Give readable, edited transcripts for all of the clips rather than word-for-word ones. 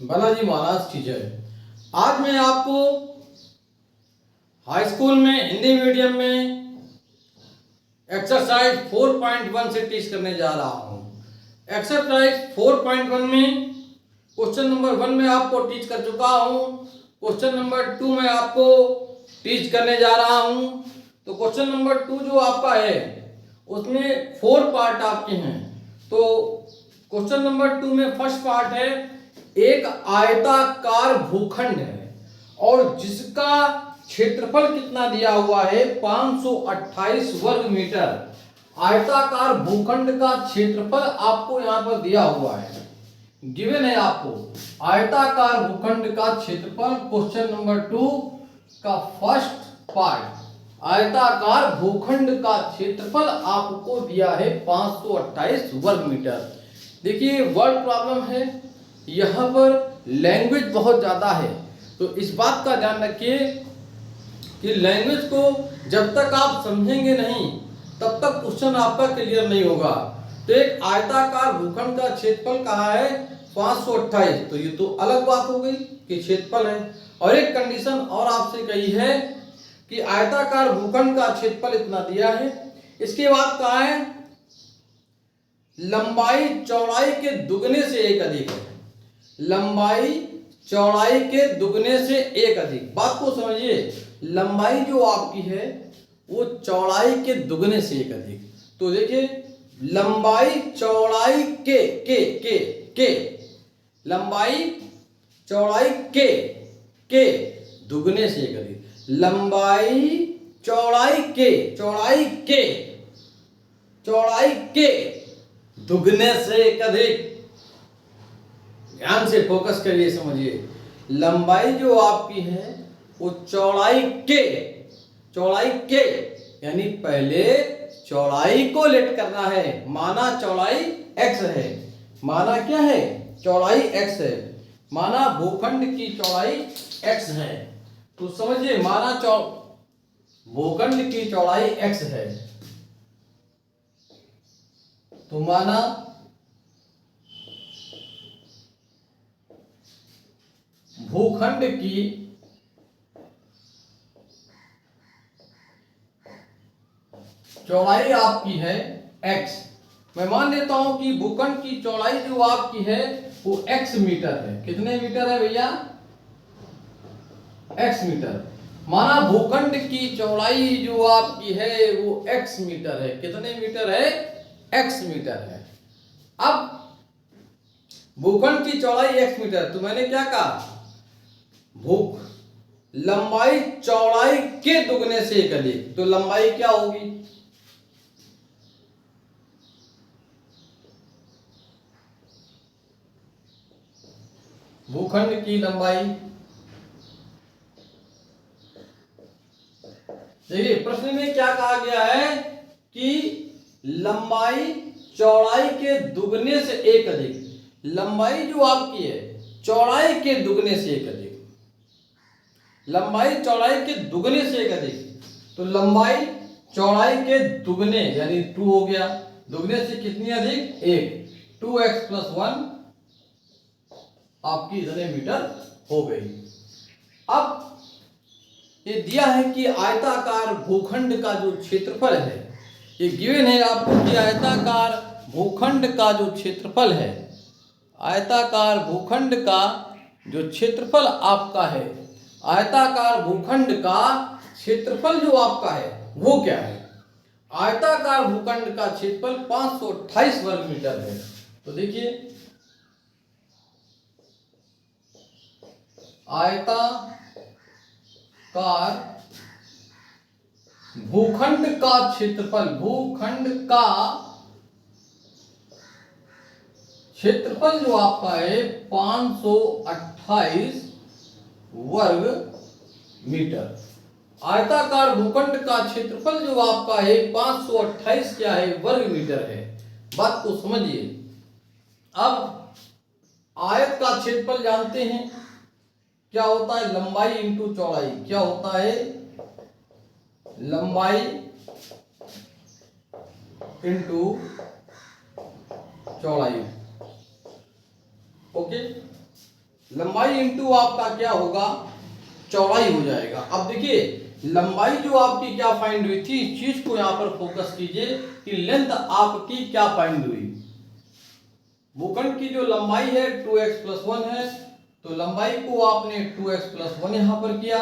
बालाजी महाराज की जय। आज मैं आपको हाई स्कूल में हिंदी मीडियम में एक्सरसाइज 4.1 से टीच करने जा रहा हूँ। एक्सरसाइज 4.1 में क्वेश्चन नंबर 1 में आपको टीच कर चुका हूँ। क्वेश्चन नंबर 2 में आपको टीच करने जा रहा हूँ। तो क्वेश्चन नंबर 2 जो आपका है उसमें 4 पार्ट आपके हैं। तो क्वेश्चन नंबर 2 में फर्स्ट पार्ट है, एक आयताकार भूखंड है और जिसका क्षेत्रफल कितना दिया हुआ है 528 वर्ग मीटर। आयताकार भूखंड का क्षेत्रफल आपको यहां पर दिया हुआ है, गिवन है आपको आयताकार भूखंड का क्षेत्रफल। क्वेश्चन नंबर 2 का फर्स्ट पार्ट, आयताकार भूखंड का क्षेत्रफल आपको दिया है 528 वर्ग मीटर। देखिए वर्ड प्रॉब्लम है, यहाँ पर लैंग्वेज बहुत ज़्यादा है, तो इस बात का ध्यान रखिए कि लैंग्वेज को जब तक आप समझेंगे नहीं तब तक क्वेश्चन आपका क्लियर नहीं होगा। तो एक आयताकार भूखंड का क्षेत्रफल कहा है 528, तो ये तो अलग बात हो गई कि क्षेत्रफल है। और एक कंडीशन और आपसे कही है कि आयताकार भूखंड का क्षेत्रफल इतना दिया है। इसके बाद कहा है लंबाई चौड़ाई के दुगने से एक अधिक है। लंबाई चौड़ाई के दुगने से एक अधिक, बात को समझिए। लंबाई जो आपकी है वो चौड़ाई के दुगने से एक अधिक। तो देखिए लंबाई चौड़ाई के लंबाई चौड़ाई के दुगने से एक अधिक। लंबाई चौड़ाई के दुगने से एक अधिक। ध्यान से फोकस करिए, समझिए। लंबाई जो आपकी है वो चौड़ाई के यानी पहले चौड़ाई को लेट करना है। माना चौड़ाई x है, माना क्या है चौड़ाई x है, माना भूखंड की चौड़ाई x है। तो समझिए माना भूखंड की चौड़ाई x है, तो माना भूखंड की चौड़ाई आपकी है x। मैं मान लेता हूं कि भूखंड की चौड़ाई जो आपकी है वो x मीटर है। कितने मीटर है भैया? x metre. माना भूखंड की चौड़ाई जो आपकी है वो x मीटर है। कितने मीटर है? x मीटर है। अब भूखंड की चौड़ाई x मीटर, तो मैंने क्या कहा लंबाई चौड़ाई के दुगने से एक अधिक। तो लंबाई क्या होगी? भूखंड की लंबाई, देखिए प्रश्न में क्या कहा गया है कि लंबाई चौड़ाई के दुगने से एक अधिक। लंबाई जो आपकी है चौड़ाई के दुगने से एक अधिक। लंबाई चौड़ाई के दुगने से एक अधिक, तो लंबाई चौड़ाई के दुगने यानी 2 हो गया। दुगने से कितनी अधिक? 1। 2x + 1 आपकी इतने मीटर हो गई। अब ये दिया है कि आयताकार भूखंड का जो क्षेत्रफल है, ये गिवन है आपको कि आयताकार भूखंड का जो क्षेत्रफल है, आयताकार भूखंड का जो क्षेत्रफल आपका है, आयताकार भूखंड का क्षेत्रफल जो आपका है वो क्या है? आयताकार भूखंड का क्षेत्रफल 528 वर्ग मीटर है। तो देखिए आयताकार भूखंड का क्षेत्रफल, भूखंड का क्षेत्रफल जो आपका है 528 वर्ग मीटर। आयताकार भूखंड का क्षेत्रफल जो आपका है 528 क्या है? वर्ग मीटर है। बात को समझिए। अब आयत का क्षेत्रफल जानते हैं क्या होता है? लंबाई इंटू चौड़ाई। क्या होता है? लंबाई इंटू चौड़ाई। ओके, लंबाई इंटू आपका क्या होगा, चौड़ाई हो जाएगा। अब देखिए लंबाई जो आपकी क्या फाइंड हुई थी, इस चीज को यहां पर फोकस कीजिए कि लेंथ आपकी क्या फाइंड हुई। भूखंड की जो लंबाई है 2x+1 है, तो लंबाई को आपने 2x+1 यहां पर किया,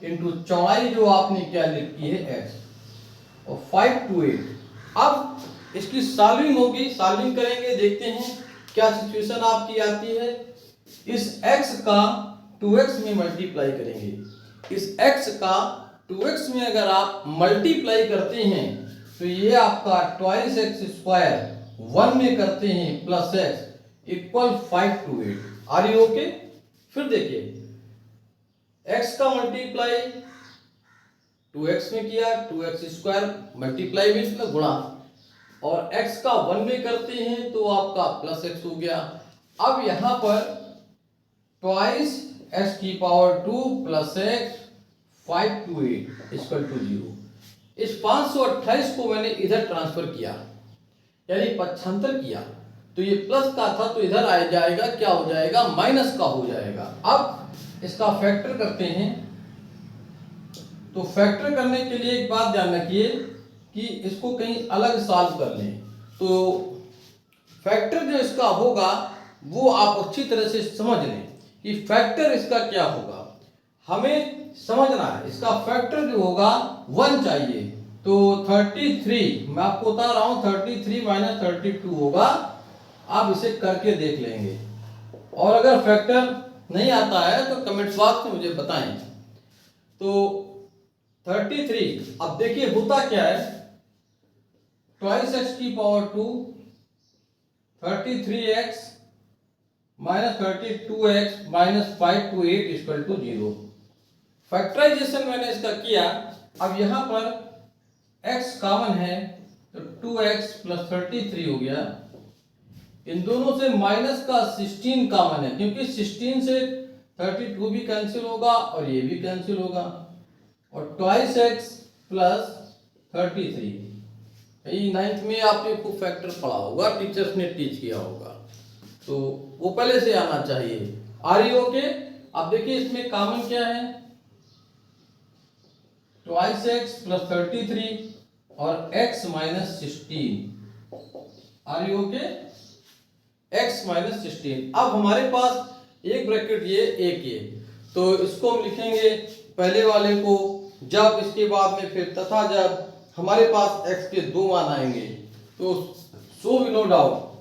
इंटू चौड़ाई जो आपने क्या लिख की है x, और 5 to 8। अब इसकी सॉल्विंग होगी, सॉल्विंग करेंगे, देखते हैं क्या सिचुएशन आपकी आती है। इस x का 2x में मल्टीप्लाई करेंगे, इस x का 2x में अगर आप मल्टीप्लाई करते हैं तो ये आपका 2x², 1 में करते हैं plus x equal 5 to 8। Are you okay? फिर देखिए x का मल्टीप्लाई 2x में किया, 2x² मल्टीप्लाई भी इसमें गुणा, और x का 1 में करते हैं तो आपका प्लस x हो गया। अब यहां पर twice x⁴ plus x 5 to 8 equal to 0। इस 528 को मैंने इधर ट्रांसफर किया, यानी पक्षांतर किया, तो ये प्लस का था तो इधर आ जाएगा, क्या हो जाएगा, माइनस का हो जाएगा। अब इसका फैक्टर करते हैं, तो फैक्टर करने के लिए एक बात ध्यान रखिए कि इसको कहीं अलग सॉल्व कर लें, तो फैक्टर जो इसका होगा वो आप अच्छी तरह से समझ लें कि फैक्टर इसका क्या होगा। हमें समझना है इसका फैक्टर जो होगा 1 चाहिए, तो 33 मैं आपको बता रहा हूं 33 - 32 होगा। आप इसे करके देख लेंगे, और अगर फैक्टर नहीं आता है तो कमेंट बॉक्स में मुझे बताएं। तो 33, अब देखिए होता क्या है, 2x⁴ 33x - 32x - 5 to 8 equal to 0। Factorisation मैंने इसका किया। अब यहां पर x कॉमन है तो 2x + 33 हो गया, इन दोनों से माइनस का 16 कॉमन है, क्योंकि 16 से 32 भी कैंसिल होगा और ये भी कैंसिल होगा, और 2x + 33, यही 9th में आपने खूब फैक्टर पढ़ा होगा, टीचर्स ने टीच किया होगा, तो वो पहले से आना चाहिए। Are you okay? अब देखिए इसमें कॉमन क्या है, 2x + 33 और x - 16। Are you okay? x - 16। अब हमारे पास एक ब्रैकेट ये, तो इसको हम लिखेंगे पहले वाले को, जब इसके बाद में फिर तथा जब हमारे पास x के 2 मान आएंगे, तो सो वी नो डाउट,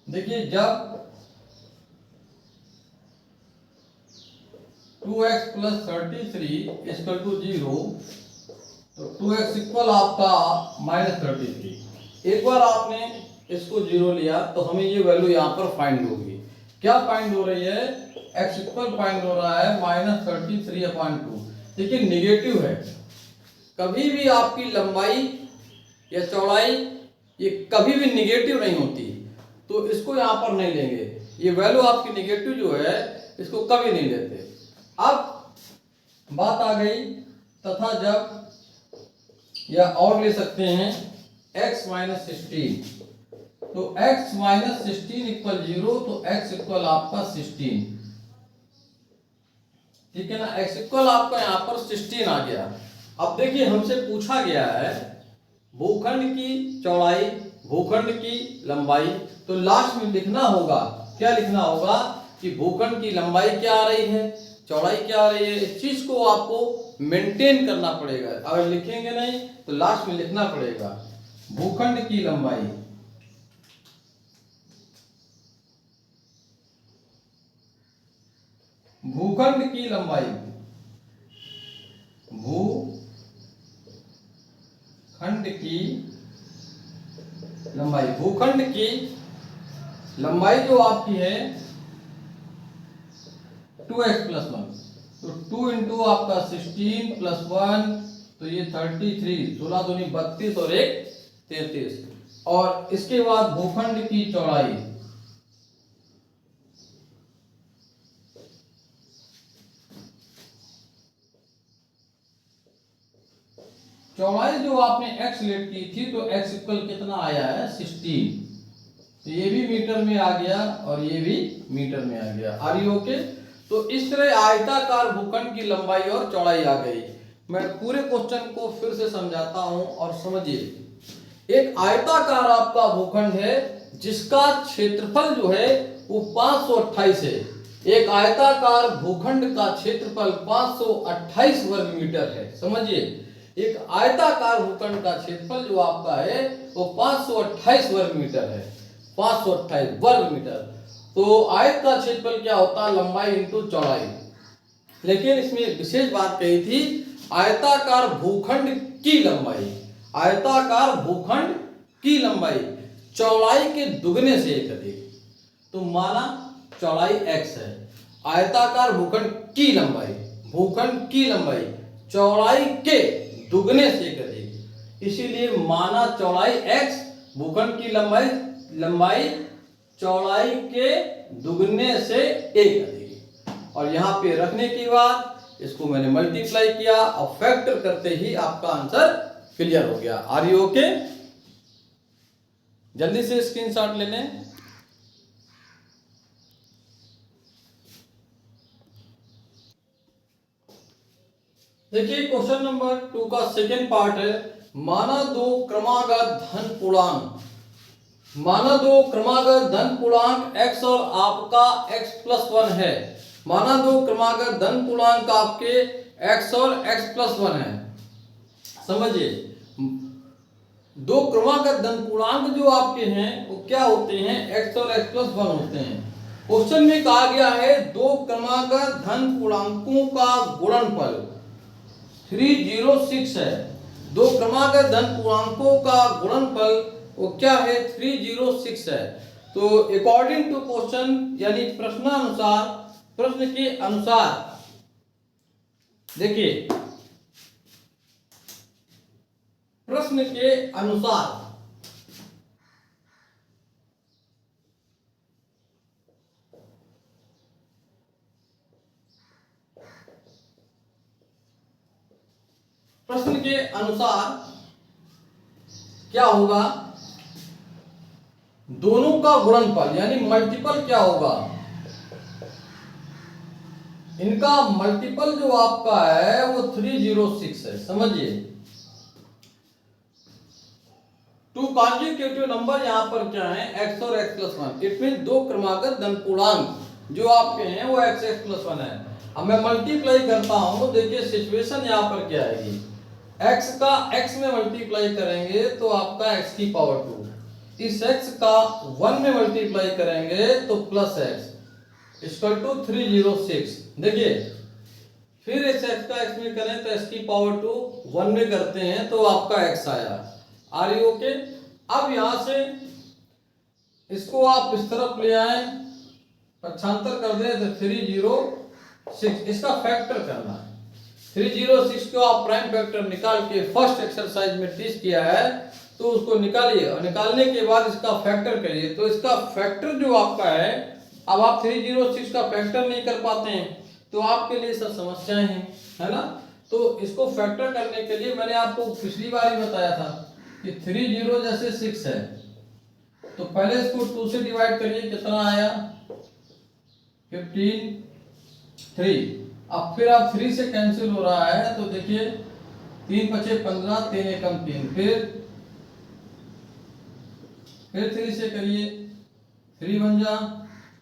देखिए जब 2x + 33 इक्वल टू 0, तो 2x इक्वल आपका -33। एक बार आपने इसको 0 लिया तो हमें ये वैल्यू यहाँ पर फाइंड होगी। क्या फाइंड हो रही है, x इक्वल फाइंड हो रहा है -33/2। देखिए निगेटिव है, कभी भी आपकी लंबाई या चौड़ाई ये कभी भी निगेटिव नहीं होती, तो इसको यहाँ पर नहीं लेंगे, ये वैल्यू आपकी निगेटिव जो है इसको कभी नहीं लेते। अब बात आ गई तथा जब, या और ले सकते हैं x - 16, तो x - 16 इक्वल 0, तो x इक्वल आपका 16, ठीक है ना, x इक्वल आपका यहाँ पर 16 आ गया। अब देखिए हमसे पूछा गया है भूखंड की चौड़ाई, भूखंड की लंबाई, तो लास्ट में लिखना होगा, क्या लिखना होगा कि भूखंड की लंबाई क्या आ रही है, चौड़ाई क्या आ रही है, इस चीज को आपको मेंटेन करना पड़ेगा। अगर लिखेंगे नहीं तो लास्ट में लिखना पड़ेगा भूखंड की लंबाई, भूखंड की लंबाई, भूखंड की लंबाई, भूखंड की लंबाई जो आपकी है 2x+1, तो 2 इंटू आपका 16 + 1, तो ये 33, 16 दूनी 32 और 1 33, और इसके बाद भूखंड की चौड़ाई, चौड़ाई जो आपने x लेट की थी, तो x इक्वल कितना आया है 16, तो ये भी मीटर में आ गया और ये भी मीटर में आ गया। Are you okay? तो इस तरह आयताकार भूखंड की लंबाई और चौड़ाई आ गई। मैं पूरे क्वेश्चन को फिर से समझाता हूं और समझिए। एक आयताकार आपका भूखंड है जिसका क्षेत्रफल जो है वो 528 है। एक आयताकार भूखंड का क्षेत्रफल 528 वर्ग मीटर है। समझिए, एक आयताकार भूखंड का क्षेत्रफल जो आपका है वो 528 वर्ग मीटर है। 528 वर्ग मीटर। तो आयत का क्षेत्रफल क्या होता है? लंबाई इंटू चौड़ाई। लेकिन इसमें एक विशेष बात कही थी, आयताकार भूखंड की लंबाई, आयताकार भूखंड की लंबाई चौड़ाई के दुगने से एक अधिक। तो माना चौड़ाई x है, आयताकार भूखंड की लंबाई, भूखंड की लंबाई चौड़ाई के दुगने से एक अधिक, इसीलिए माना चौड़ाई x, भूखंड की लंबाई, लंबाई चौड़ाई के दुगने से एक अधिक। और यहां पे रखने के बाद इसको मैंने मल्टीप्लाई किया और फैक्टर करते ही आपका आंसर क्लियर हो गया। Are you okay? जल्दी से स्क्रीनशॉट ले लें। देखिए क्वेश्चन नंबर 2 का सेकेंड पार्ट है, माना दो क्रमागत धन पूर्णांक, माना दो क्रमागत धन पूर्णांक x और आपका x+1 है। माना दो क्रमागत धन पूर्णांक आपके x और x+1 है। समझिए, दो क्रमागत धन पूर्णांक जो आपके हैं वो क्या होते हैं? x और x+1 होते हैं। क्वेश्चन में कहा गया है दो क्रमागत धन पूर्णांकों का गुणनफल 306 है। दो क्रमागत धन पूर्णांकों का गुणनफल वो क्या है? 306 है। तो अकॉर्डिंग टू क्वेश्चन यानी प्रश्नानुसार, प्रश्न के अनुसार, देखिए प्रश्न के अनुसार प्रश्न के अनुसार क्या होगा? दोनों का गुणनफल यानी मल्टीपल क्या होगा? इनका मल्टीपल जो आपका है वो 306 है। समझिए, टू कॉन्जिक्यूटिव नंबर यहां पर क्या है? x और x+1। इट मीन दो क्रमागत धन पूर्णांक जो आपके हैं वो x+1 है। अब मैं मल्टीप्लाई करता हूं, देखिए सिचुएशन यहां पर क्या आएगी? x का x में मल्टीप्लाई करेंगे तो आपका x की पावर 2, इस x का 1 में मल्टीप्लाई करेंगे तो प्लस x इक्वल टू 306। देखिए फिर इस x का x में करें तो x की पावर 2 1 में करते हैं तो आपका x आया। Are you okay? अब यहां से इसको आप इस तरफ ले आए, पक्षांतर कर दें तो 306, इसका फैक्टर करना है। 306 को आप प्राइम फैक्टर निकाल के फर्स्ट एक्सरसाइज में टीच किया है तो उसको निकालिए और निकालने के बाद इसका फैक्टर करिए। तो इसका फैक्टर जो आपका है, अब आप 306 का फैक्टर नहीं कर पाते हैं तो आपके लिए सब समस्याएं हैं, है ना? तो इसको फैक्टर करने के लिए मैंने आपको पिछली बार ही बताया था कि 30 जैसे 6 है तो पहले इसको 2 से डिवाइड करिए, कितना आया? 15 3। अब फिर आप 3 से कैंसिल हो रहा है तो देखिए 3 पचे 15, 3 एकम 3, फिर 3 से करिए, 3 बन जा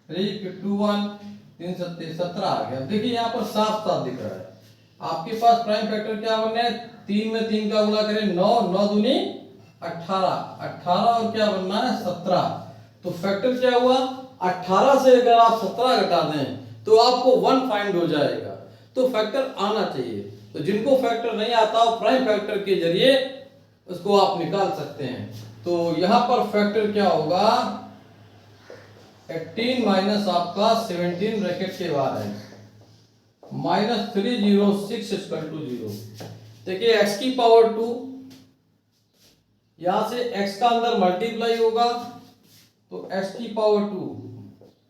3, फिर 2 1, 3 सत्ते 17 आ गया। देखिए यहाँ पर साफ साफ दिख रहा है आपके पास प्राइम फैक्टर क्या बनना है? 3 में 3 का गुणा करें 9, 9 दूनी 18, 18 और क्या बनना है? 17। तो फैक्टर क्या हुआ? 18 से अगर आप 17 घटा दें तो आपको 1 फाइंड हो जाएगा। तो फैक्टर आना चाहिए। तो जिनको फैक्टर नहीं आता वो प्राइम फैक्टर के जरिए उसको आप निकाल सकते हैं। तो यहां पर फैक्टर क्या होगा? 18 माइनस आपका 17 ब्रैकेट के बाद है माइनस 306 इक्वल टू 0। देखिए x की पावर 2, यहां से x का अंदर मल्टीप्लाई होगा तो x की पावर 2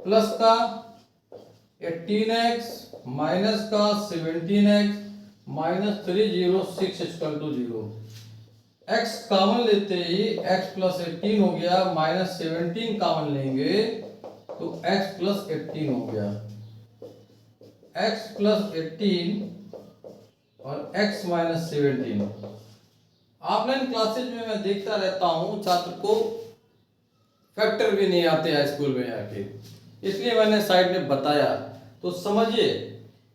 प्लस का 18x माइनस का 17x minus 306 equal to 0। x common लेते ही x प्लस 18 हो गया, माइनस 17 कॉमन लेंगे तो x प्लस 18 हो गया, x प्लस 18 और x माइनस 17। ऑफलाइन क्लासेज में मैं देखता रहता हूँ छात्र को फैक्टर भी नहीं आते हैं स्कूल में आके, इसलिए मैंने साइड में बताया। तो समझिए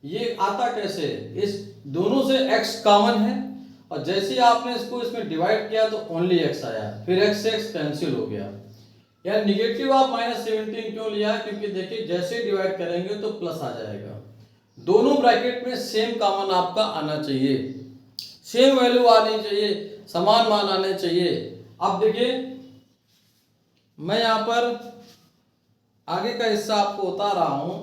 ये आता कैसे, इस दोनों से x कॉमन है और जैसे ही आपने इसको इसमें डिवाइड किया तो ओनली x आया, फिर x से x कैंसिल हो गया। यार निगेटिव आप माइनस 17 क्यों लिया, क्योंकि देखिए जैसे डिवाइड करेंगे तो प्लस आ जाएगा। दोनों ब्रैकेट में सेम कॉमन आपका आना चाहिए, सेम वैल्यू आनी चाहिए, समान मान आने चाहिए। अब देखिए मैं यहां पर आगे का हिस्सा आपको बता रहा हूं।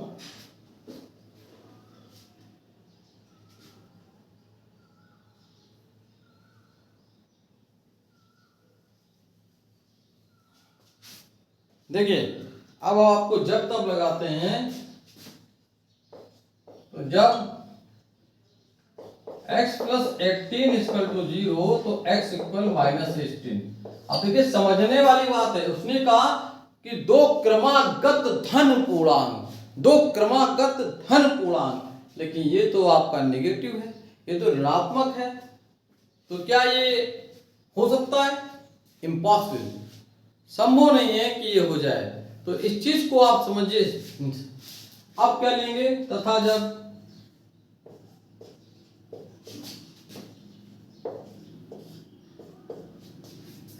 देखिए अब आपको जब तब लगाते हैं, तो जब x प्लस 18 इक्वल टू 0 तो x इक्वल माइनस 16। अब देखिए समझने वाली बात है, उसने कहा कि दो क्रमागत धन पूर्णांक, दो क्रमागत धन पूर्णांक, लेकिन ये तो आपका नेगेटिव है, ये तो ऋणात्मक है, तो क्या ये हो सकता है? इम्पॉसिबल, संभव नहीं है कि ये हो जाए। तो इस चीज को आप समझिए। अब क्या लेंगे, तथा जब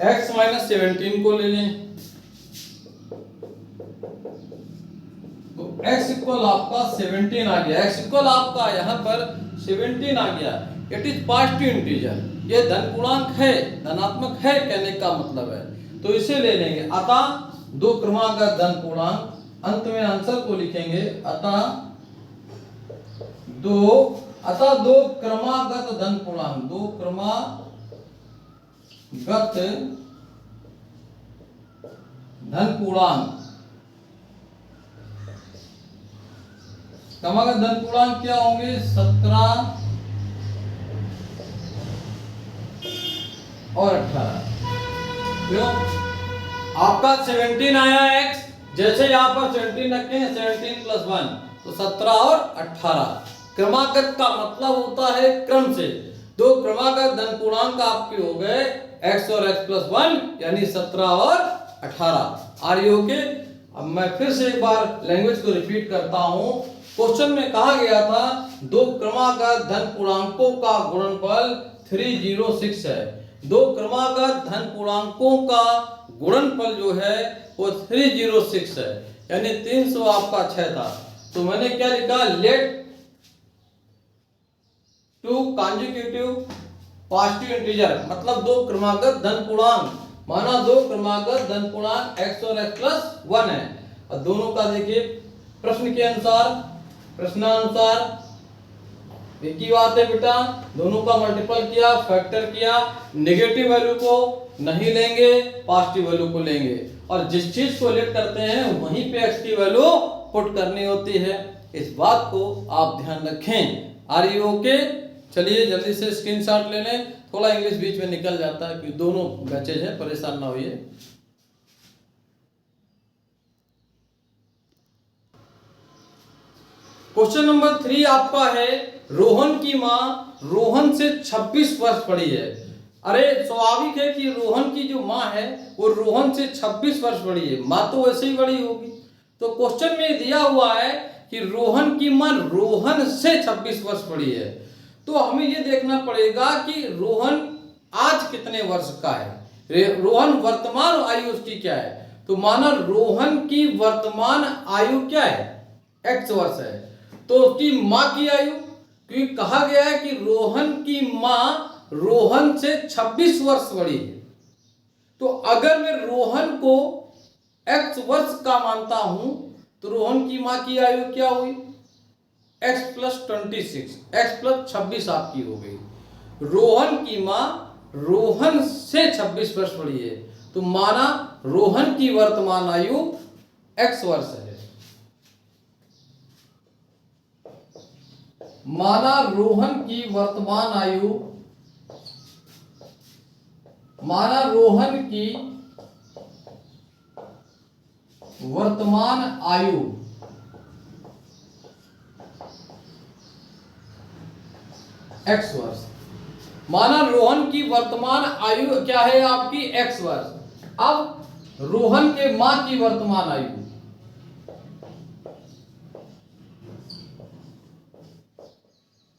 x माइनस 17 को ले लें तो x इक्वल आपका 17 आ गया, x इक्वल आपका यहाँ पर 17 आ गया। इट इज पॉजिटिव इंटीजर, ये धन पूर्णांक है, धनात्मक है कहने का मतलब है, तो इसे ले लेंगे। अतः दो क्रमागत धन पूर्णांक, अंत में आंसर को लिखेंगे अतः दो क्रमागत धन पूर्णांक, दो क्रमागत धन पूर्णांक। क्रमागत धन पूर्णांक क्या होंगे? 17 और 18। क्यों? आपका 17 आया x, जैसे यहां पर 17 रखेंगे 17 प्लस 1 तो 17 और 18। क्रमागत का मतलब होता है क्रम से। दो क्रमागत धन पूर्णांक आपके हो गए x और x प्लस 1 यानी 17 और 18। Are you okay? अब मैं फिर से एक बार लैंग्वेज को रिपीट करता हूं। क्वेश्चन में कहा गया था दो क्रमागत धन पूर्णांकों का गुणनफल 306 है। दो क्रमागत धन पूर्णांकों का गुणनफल जो है वो 306 है, यानी 300 आपका 6 था। तो मैंने क्या लिखा? Let two consecutive positive integer, मतलब दो क्रमागत धन पूर्णांक, माना दो क्रमागत धन पूर्णांक x और x प्लस 1 है, और दोनों का देखिए प्रश्न के अनुसार, प्रश्नानुसार एक ही बात है बेटा, दोनों का मल्टीपल किया, फैक्टर किया, नेगेटिव वैल्यू को नहीं लेंगे, पॉजिटिव वैल्यू को लेंगे, और जिस चीज को लेट करते हैं वहीं पे x की वैल्यू पुट करनी होती है। इस बात को आप ध्यान रखें। Are you okay? चलिए जल्दी से स्क्रीनशॉट ले लें, थोड़ा इंग्लिश बीच में निकल जाता है कि दोनों बैचेज हैं, परेशान ना होइए। क्वेश्चन नंबर 3 आपका है, रोहन की मां रोहन से 26 वर्ष बड़ी है। अरे स्वाभाविक है कि रोहन की जो मां है वो रोहन से 26 वर्ष बड़ी है, मां तो वैसे ही बड़ी होगी। तो क्वेश्चन में दिया हुआ है कि रोहन की मां रोहन से 26 वर्ष बड़ी है, तो हमें ये देखना पड़ेगा कि रोहन आज कितने वर्ष का है, रोहन वर्तमान आयु उसकी क्या है। तो माना रोहन की वर्तमान आयु क्या है? x वर्ष है, तो उसकी मां की आयु, क्योंकि कहा गया है कि रोहन की मां रोहन से 26 वर्ष बड़ी है, तो अगर मैं रोहन को x वर्ष का मानता हूं तो रोहन की मां की आयु क्या हुई? x प्लस 26, x प्लस 26 आपकी हो गई। रोहन की मां रोहन से 26 वर्ष बड़ी है, तो माना रोहन की वर्तमान आयु x वर्ष है। माना रोहन की वर्तमान आयु माना रोहन की वर्तमान आयु x वर्ष। माना रोहन की वर्तमान आयु क्या है आपकी x वर्ष। अब रोहन के मां की वर्तमान आयु,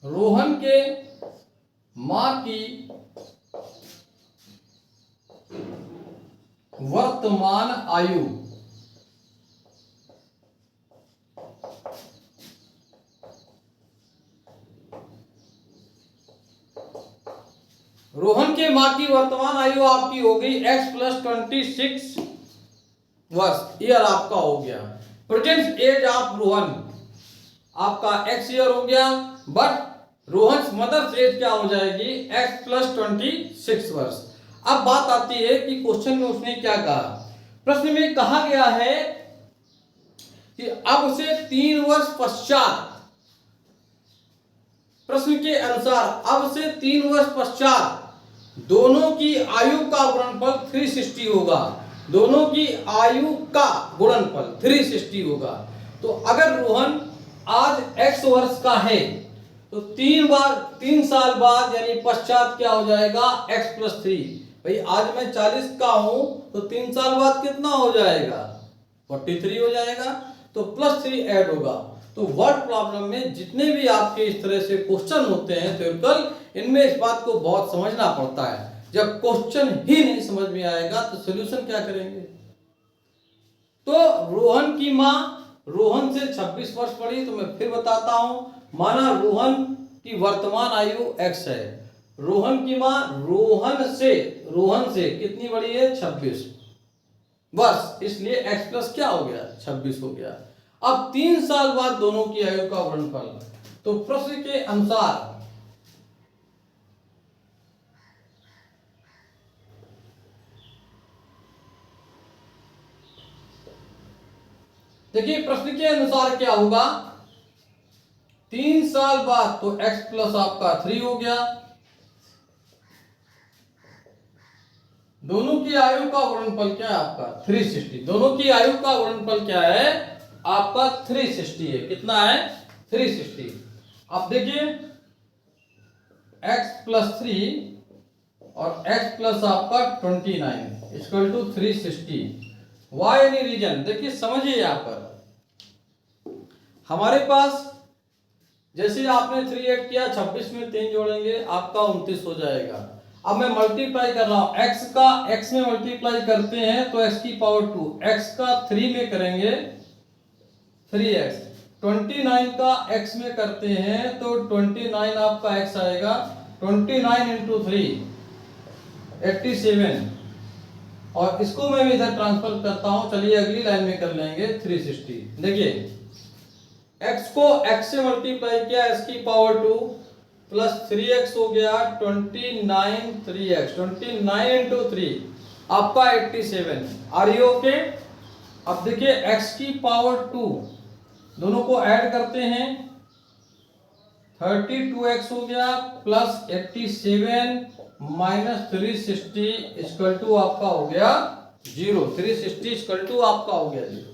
रोहन के मां की वर्तमान आयु रोहन के मां की वर्तमान आयु आपकी हो गई x + 26 वर्ष, ईयर आपका हो गया। प्रेजेंट एज ऑफ रोहन आपका x ईयर हो गया, बट रोहन मदर्स एज क्या हो जाएगी x + 26 वर्ष। अब बात आती है कि क्वेश्चन में उसने क्या कहा। प्रश्न में कहा गया है कि अब उसे 3 वर्ष पश्चात, प्रश्न के अनुसार अब से 3 वर्ष पश्चात दोनों की आयु का गुणनफल 360 होगा। दोनों की आयु का गुणनफल 360 होगा। तो अगर रोहन आज x वर्ष का है तो 3 साल बाद यानी पश्चात क्या हो जाएगा x + 3। भाई आज मैं 40 का हूं तो 3 साल बाद कितना हो जाएगा 43 हो जाएगा, तो +3 ऐड होगा। तो वर्ड प्रॉब्लम में जितने भी आपके इस तरह से क्वेश्चन होते हैं थ्योरेटिकल, इनमें इस बात को बहुत समझना पड़ता है। जब क्वेश्चन ही नहीं समझ में आएगा तो सॉल्यूशन क्या करेंगे। तो रोहन की मां रोहन से 26 वर्ष बड़ी, तो मैं फिर बताता हूं। माना रोहन की वर्तमान आयु x है, रोहन की मां रोहन से कितनी बड़ी है 26 वर्ष, इसलिए x प्लस क्या हो गया 26 हो गया। अब 3 साल बाद दोनों की आयु का गुणनफल, तो प्रश्न के अनुसार देखिए प्रश्न के अनुसार क्या होगा 3 साल बाद, तो x प्लस आपका 3 हो गया। दोनों की आयु का गुणनफल क्या है आपका 360। दोनों की आयु का गुणनफल क्या है आपका 360 है। कितना है 360। अब देखिए x + 3 और x प्लस आपका 29 = 360। वाई एनी रीजन, देखिए समझिए यहां पर हमारे पास जैसे आपने 3 ऐड किया 26 में 3 जोड़ेंगे आपका 29 हो जाएगा। अब मैं मल्टीप्लाई कर रहा हूं, x का x में मल्टीप्लाई करते हैं तो x की पावर 2, x का 3 में करेंगे 3x, 29 का x में करते हैं तो 29 आपका x आएगा। 29 × 3 87, और इसको मैं इधर ट्रांसफर करता हूं। चलिए अगली लाइन में कर लेंगे 360। देखिए x को x से मल्टीप्लाई किया, x की पावर 2 प्लस 3x हो गया 29 3x, 29 × 3 आपका 87। Are you okay. अब देखिए x की पावर 2 दोनों को ऐड करते हैं 32x हो गया प्लस 87 माइनस 360 = आपका हो गया 0। 360 = आपका हो गया 0।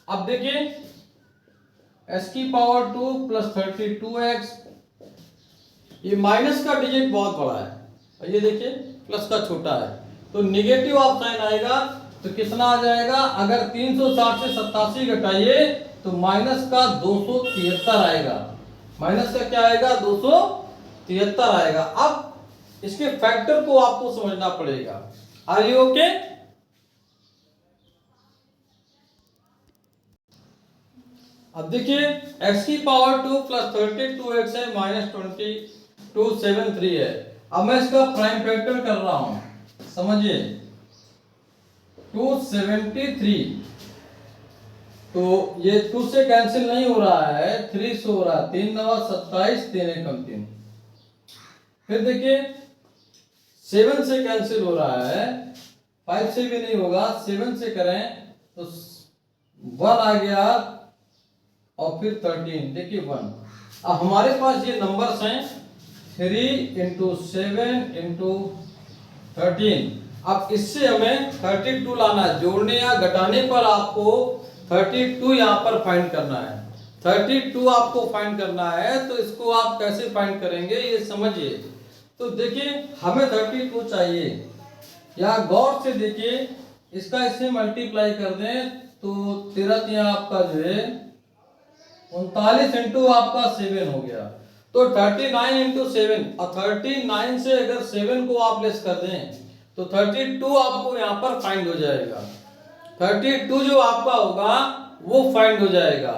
अब देखिए x की पावर 2 प्लस 32x, ये माइनस का डिजिट बहुत बड़ा है और ये देखिए प्लस का छोटा है, तो निगेटिव ऑफ साइन आएगा। तो कितना आ जाएगा, अगर 360 से 87 घटाइए तो माइनस का 273 आएगा। माइनस का क्या आएगा 273 आएगा। अब इसके फैक्टर को आपको समझना पड़ेगा। Are you okay. अब देखिए x की पावर 2 प्लस 32x है माइनस 2273 है। अब मैं इसका प्राइम फैक्टर कर रहा हूं, समझिए 273, तो ये 2 से कैंसिल नहीं हो रहा है, 3 से हो रहा है, 3 9 27, 3 1 3। फिर देखिए 7 से कैंसिल हो रहा है, 5 से भी नहीं होगा, 7 से करें तो 1 आ गया और फिर 13, देखिए 1। अब हमारे पास ये नंबर्स हैं 3 × 7 × 13। अब इससे हमें 32 लाना है, जोड़ने या घटाने पर आपको 32 यहाँ पर फाइंड करना है। 32 आपको फाइंड करना है, तो इसको आप कैसे फाइंड करेंगे ये समझिए। तो देखिए हमें 32 चाहिए, यहाँ गौर से देखिए, इसका इससे मल्टीप्लाई कर दें तो 13 आपका जो है 39 इंटू आपका 7 हो गया। तो 39 इंटू 7, और 39 से अगर 7 को आप लेस कर दें तो 32 आपको यहाँ पर फाइंड हो जाएगा। 32 जो आपका होगा वो फाइंड हो जाएगा।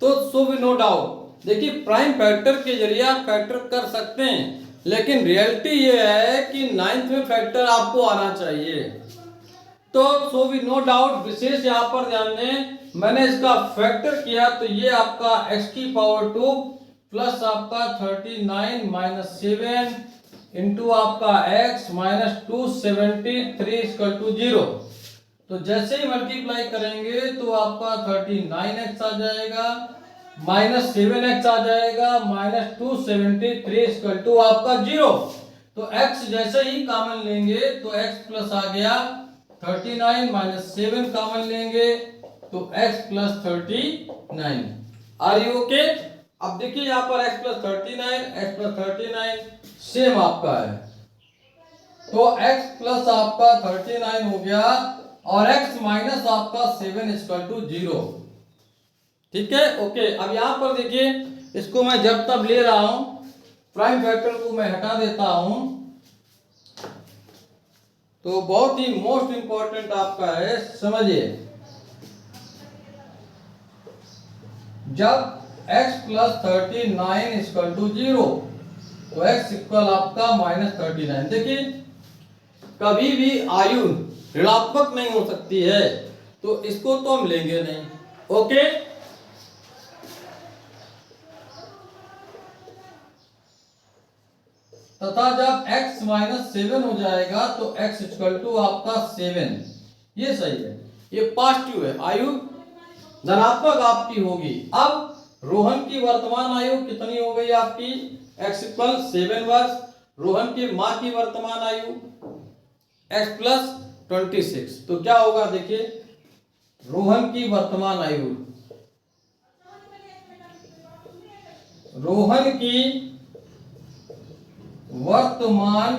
तो सो भी नो डाउट, देखिए प्राइम फैक्टर के जरिए आप फैक्टर कर सकते हैं, लेकिन रियलिटी ये है कि 9th में फैक्टर आपको आना चाहिए। तो सो भी नो डाउट, विशेष यहाँ पर ध्यान दें, मैंने इसका फैक्टर किया तो ये आपका x की पावर 2 प्लस आपका 39 माइनस 7 इंटू आपका x माइनस 273 इक्वल टू 0। तो जैसे ही मल्टीप्लाई करेंगे तो आपका 39x आ जाएगा, माइनस 7x आ जाएगा, माइनस 273 इक्वल टू आपका 0। तो x जैसे ही कॉमन लेंगे तो x प्लस आ गया 39 माइनस 7 कॉमन लेंगे तो x plus 39। Are you okay? अब देखिए यहाँ पर x प्लस 39 सेम आपका है, तो x प्लस आपका 39 हो गया और x माइनस आपका 7 इक्वल टू 0। ठीक है, ओके। अब यहाँ पर देखिए, इसको मैं जब तब ले रहा हूं, प्राइम फैक्टर को मैं हटा देता हूं, तो बहुत ही मोस्ट इंपॉर्टेंट आपका है, समझिए। जब x प्लस 39 इक्वल टू 0 तो x इक्वल आपका माइनस 39। देखिए कभी भी आयु ऋणात्मक नहीं हो सकती है, तो इसको तो हम लेंगे नहीं। ओके, तथा जब x माइनस 7 हो जाएगा तो x इक्वल टू आपका 7। ये सही है, ये पॉजिटिव है, आयु धनात्मक आपकी होगी। अब रोहन की वर्तमान आयु कितनी हो गई आपकी? x इक्वल 7 वर्ष। रोहन की मां की वर्तमान आयु x प्लस 26। तो क्या होगा देखिए, रोहन की वर्तमान आयु, रोहन की वर्तमान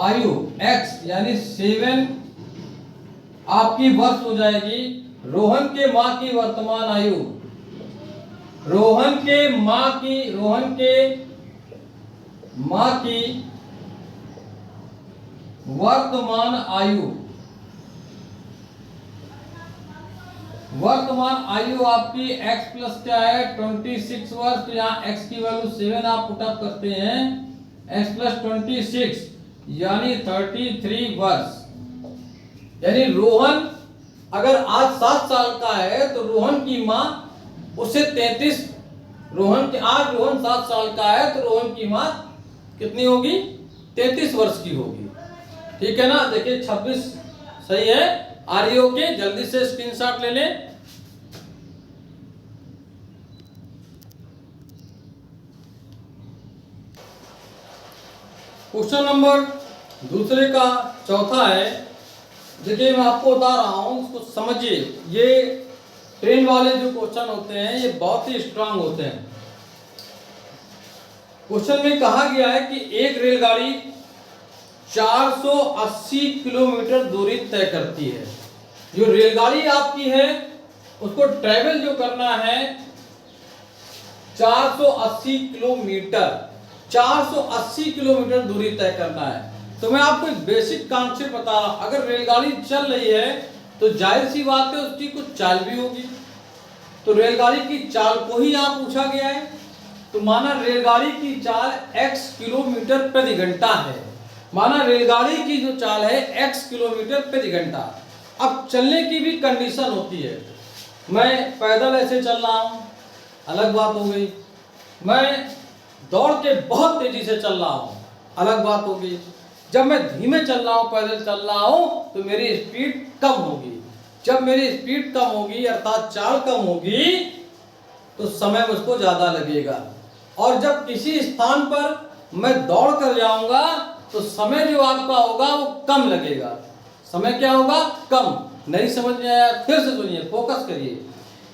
आयु x यानी 7 आपकी वर्ष हो जाएगी। रोहन के मां की वर्तमान आयु, रोहन के मां की वर्तमान आयु, वर्तमान आयु आपकी x प्लस क्या है 26 वर्ष। तो यहाँ x की वैल्यू 7 आप पुटअप करते हैं, x प्लस 26 यानी 33 वर्ष। यानी रोहन अगर आज 7 साल का है तो रोहन की माँ उससे 33, आज रोहन 7 साल का है तो रोहन की माँ कितनी होगी? 33 वर्ष की होगी। ठीक है ना? देखिए 26 सही है। Are you okay? जल्दी से स्क्रीनशॉट ले लें। क्वेश्चन नंबर दूसरे का चौथा है। देखिए मैं आपको बता रहा हूं, उसको समझिए। ये ट्रेन वाले जो क्वेश्चन होते हैं ये बहुत ही स्ट्रांग होते हैं। क्वेश्चन में कहा गया है कि एक रेलगाड़ी 480 किलोमीटर दूरी तय करती है। जो रेलगाड़ी आपकी है उसको ट्रेवल जो करना है 480 किलोमीटर, 480 किलोमीटर दूरी तय करना है। तो मैं आपको एक बेसिक कॉन्सेप्ट बता रहा हूं। अगर रेलगाड़ी चल रही है तो जाहिर सी बात है उसकी कुछ चाल भी होगी। तो रेलगाड़ी की चाल को ही यहाँ पूछा गया है। तो माना रेलगाड़ी की चाल x किलोमीटर प्रति घंटा है। माना रेलगाड़ी की जो चाल है x किलोमीटर प्रति घंटा। अब चलने की भी कंडीशन होती है। मैं पैदल ऐसे चल रहा हूँ, अलग बात हो गई। मैं दौड़ के बहुत तेजी से चल रहा हूँ, अलग बात होगी। जब मैं धीमे चल रहा हूँ, पैदल चल रहा हूँ, तो मेरी स्पीड कम होगी। जब मेरी स्पीड कम होगी अर्थात चाल कम होगी तो समय मुझको ज्यादा लगेगा। और जब किसी स्थान पर मैं दौड़ कर जाऊंगा तो समय जो आपका होगा वो कम लगेगा। समय क्या होगा? कम। नहीं समझ में आया? फिर से सुनिए, फोकस करिए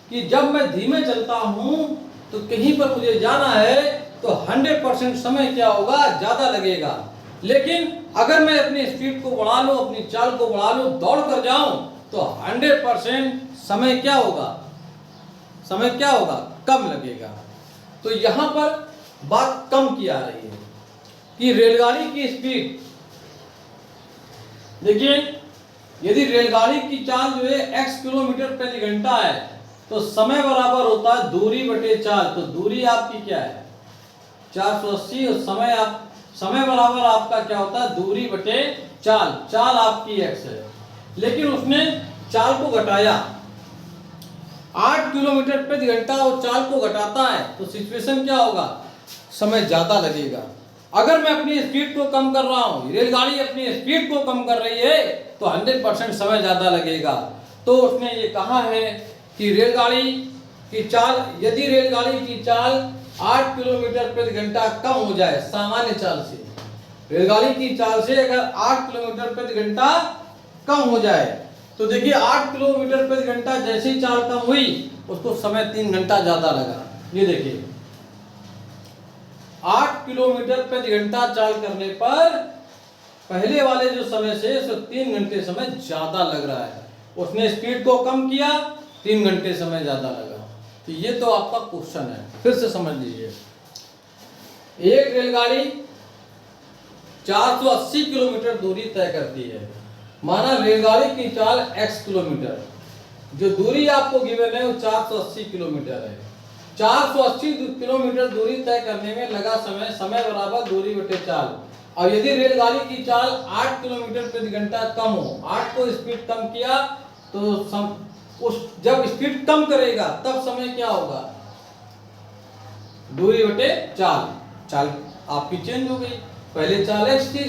कि जब मैं धीमे चलता हूं तो कहीं पर मुझे जाना है तो 100% समय क्या होगा? ज्यादा लगेगा। लेकिन अगर मैं अपनी स्पीड को बढ़ा लूं, अपनी चाल को बढ़ा लूं, दौड़ कर जाऊं तो 100% समय क्या होगा? समय क्या होगा? कम लगेगा। तो यहां पर बात कम की आ रही है कि रेलगाड़ी की स्पीड, देखिए यदि रेलगाड़ी की चाल जो है x किलोमीटर प्रति घंटा है तो समय बराबर होता है दूरी बटे चाल। तो दूरी आपकी क्या है? 480 और समय बराबर आपका क्या होता है? दूरी बटे चाल। चाल आपकी x है, लेकिन उसने चाल को घटाया 8 किलोमीटर प्रति घंटा और चाल को घटाता है तो सिचुएशन क्या होगा? समय ज्यादा लगेगा। अगर मैं अपनी स्पीड को कम कर रहा हूं, रेलगाड़ी अपनी स्पीड को कम कर रही है तो 100% समय ज्यादा लगेगा। तो उसने ये कहा है कि रेलगाड़ी की चाल, यदि रेलगाड़ी की चाल 8 किलोमीटर प्रति घंटा कम हो जाए सामान्य चाल से, रेलगाड़ी की चाल से अगर 8 किलोमीटर प्रति घंटा कम हो जाए तो देखिए 8 किलोमीटर प्रति घंटा जैसे ही चाल कम हुई उसको समय 3 घंटा ज्यादा लगा। ये देखिए 8 किलोमीटर प्रति घंटा चाल करने पर पहले वाले जो समय से 3 घंटे समय ज्यादा लग रहा है। उसने स्पीड को कम किया, 3 घंटे समय ज्यादा लगा। तो ये तो आपका क्वेश्चन है, फिर से समझ लीजिए। एक रेलगाड़ी 480 किलोमीटर दूरी तय करती है। माना रेलगाड़ी की चाल x किलोमीटर, जो दूरी आपको गिवन है वो 480 किलोमीटर है। 480 किलोमीटर दूरी तय करने में लगा समय, समय बराबर दूरी बटे चाल। और यदि रेलगाड़ी की चाल 8 किलोमीटर प्रति घंटा कम हो, 8 को स्पीड कम किया तो जब स्पीड कम करेगा तब समय क्या होगा? दूरी बटे चाल। चाल आपकी चेंज हो गई, पहले चाल x थी,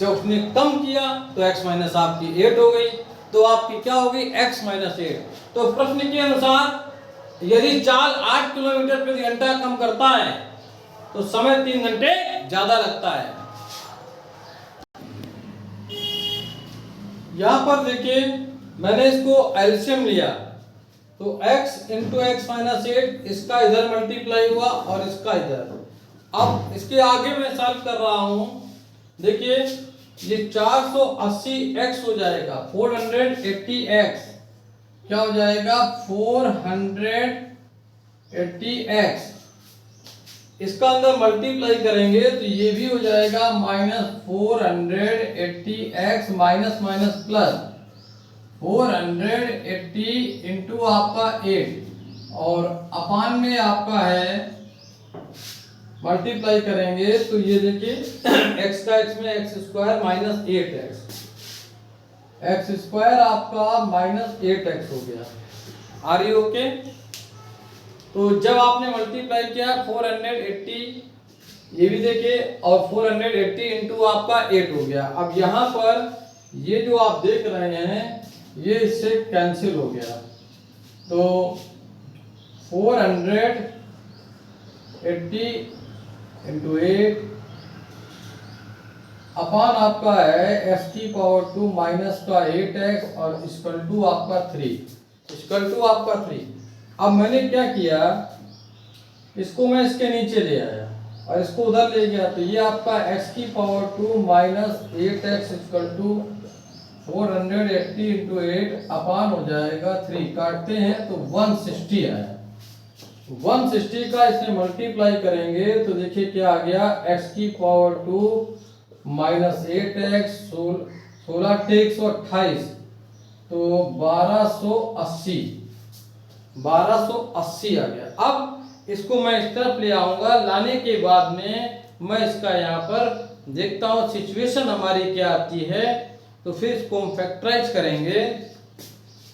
जब उसने कम किया तो x माइनस आपकी 8 हो गई, तो आपकी क्या हो गई? x minus 8। तो प्रश्न के अनुसार यदि चाल 8 किलोमीटर प्रति घंटा कम करता है तो समय 3 घंटे ज्यादा लगता है। यहां पर देखिए मैंने इसको एलसीएम लिया तो x इंटू एक्स माइनस 8, इसका इधर मल्टीप्लाई हुआ और इसका इधर। अब इसके आगे मैं सॉल्व कर रहा हूं, देखिए ये 480x हो जाएगा 480x, क्या हो जाएगा? 480x। इसका अंदर मल्टीप्लाई करेंगे तो ये भी हो जाएगा minus 480x minus minus plus 480 into आपका 8 और अपान में आपका है मल्टीप्लाई करेंगे तो ये देखिए x का x में x square minus 8x, x square आपका माइनस 8x हो गया। Are you okay? तो जब आपने मल्टीप्लाई किया 480, ये भी देखिए, और 480 इंटू आपका 8 हो गया। अब यहाँ पर ये जो आप देख रहे हैं ये इससे कैंसिल हो गया, तो 480 इंटू 8 अपान आपका है x की पावर 2 माइनस का 8x और इक्वल टू आपका 3, इक्वल टू आपका 3। अब मैंने क्या किया, इसको मैं इसके नीचे ले आया और इसको उधर ले गया, तो ये आपका x की power 2 minus 8x equal to 480 into 8 upon हो जाएगा 3, काटते हैं तो 160 आया। 160 का इसमें मल्टीप्लाई करेंगे तो देखिए क्या आ गया, x की पावर 2 माइनस 8x 16 टेक्स 28 तो 1280 आ गया। अब इसको मैं इस तरफ ले आऊंगा, लाने के बाद में मैं इसका यहाँ पर देखता हूँ सिचुएशन हमारी क्या आती है, तो फिर इसको हम फैक्टराइज करेंगे।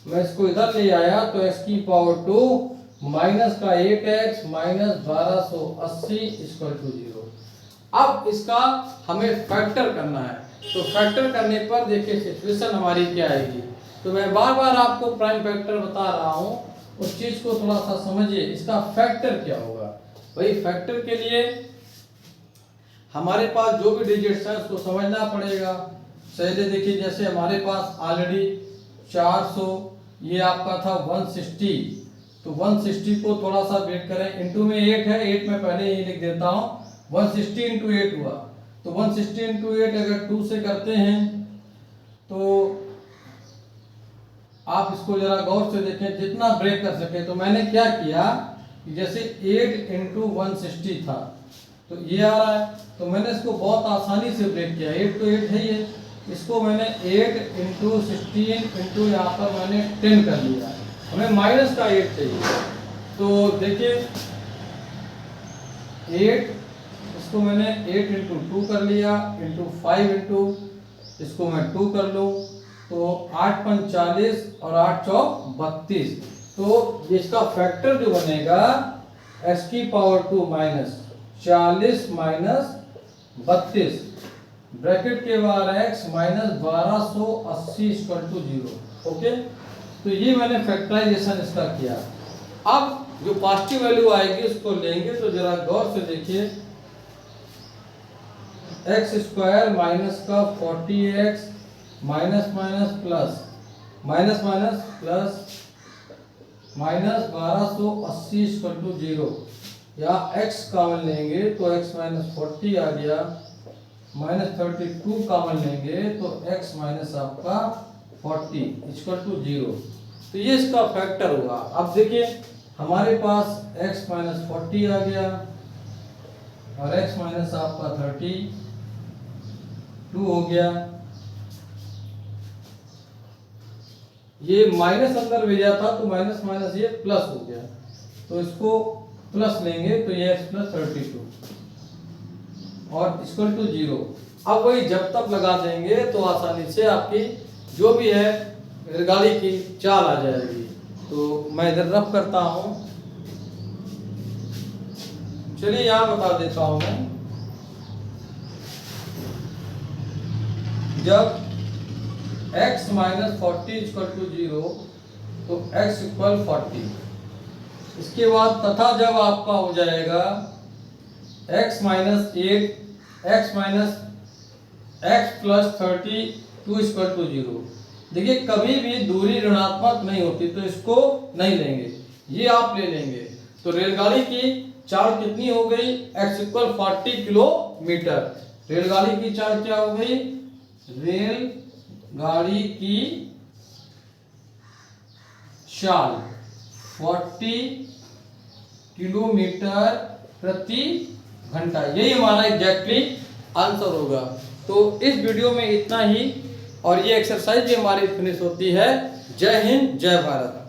मैं इसको इधर ले आया तो x की पावर 2 माइनस का 8x माइनस 1280 इक्वल टू 0। अब इसका हमें फैक्टर करना है, तो फैक्टर करने पर देखिए सिचुएशन हमारी क्या आएगी। तो मैं बार बार आपको प्राइम फैक्टर बता रहा हूँ, उस चीज को थोड़ा सा समझिए, इसका फैक्टर क्या होगा। भाई फैक्टर के लिए हमारे पास जो भी डिजिट्स हैं उसको समझना पड़ेगा। पहले देखिए, जैसे हमारे पास ऑलरेडी 400, ये आपका था 160, तो 160 को थोड़ा सा ब्रेक करें, इंटू में 8 है, 8 में पहले ही लिख देता हूँ, 160 इंटू 8 हुआ, तो 160 इंटू 8 अगर 2 से करते हैं तो आप इसको जरा गौर से देखें, जितना ब्रेक कर सके। तो मैंने क्या किया कि जैसे 8 इंटू 160 था तो ये आ रहा है, तो मैंने इसको बहुत आसानी से ब्रेक किया। 8 तो 8 है ही है, इसको मैंने 8 इंटू 16 इंटू यहाँ पर मैंने 10 कर लिया। हमें माइनस का 8 चाहिए, तो देखिए 8, इसको मैंने 8 इंटू 2 कर लिया, इंटू 5 इंटू इसको मैं 2 कर लूँ, तो 8 पंच 40 और 8 चौक 32। तो इसका फैक्टर जो बनेगा x की पावर 2 माइनस 40 माइनस 32 ब्रैकेट के बाहर x minus 1280 equal to 0। Okay, तो ये मैंने फैक्टराइजेशन इसका किया। अब जो पॉजिटिव वैल्यू आएगी उसको लेंगे, तो जरा गौर से देखिए, एक्स स्क्वायर माइनस का 40x minus minus plus minus minus plus minus 1280 equal to 0। या x कॉमन लेंगे तो x माइनस 40 आ गया, माइनस 32 कॉमन लेंगे तो x माइनस आपका 40 इक्वल टू 0। तो ये इसका फैक्टर हुआ। अब देखिए हमारे पास x माइनस 40 आ गया और x माइनस आपका 32 हो गया। ये माइनस अंदर भेजा था तो माइनस माइनस ये प्लस हो गया, तो इसको प्लस लेंगे तो ये x प्लस 32 और इक्वल टू 0। अब वही जब तक लगा देंगे तो आसानी से आपकी जो भी है रेलगाड़ी की चाल आ जाएगी। तो मैं इधर रफ करता हूं, चलिए यहां बता देता हूं मैं। जब x माइनस 40 इक्वल टू 0 तो x इक्वल 40। इसके बाद तथा जब आपका हो जाएगा x minus 8 x minus x plus 32 equal to 0। देखिए कभी भी दूरी ऋणात्मक नहीं होती तो इसको नहीं लेंगे, ये आप ले लेंगे। तो रेलगाड़ी की चाल कितनी हो गई, x इक्वल 40 किलोमीटर। रेलगाड़ी की चाल क्या हो गई, रेलगाड़ी की चाल 40 किलोमीटर प्रति घंटा, यही हमारा एग्जैक्टली आंसर होगा। तो इस वीडियो में इतना ही, और ये एक्सरसाइज भी हमारी फिनिश होती है। जय हिंद, जय भारत।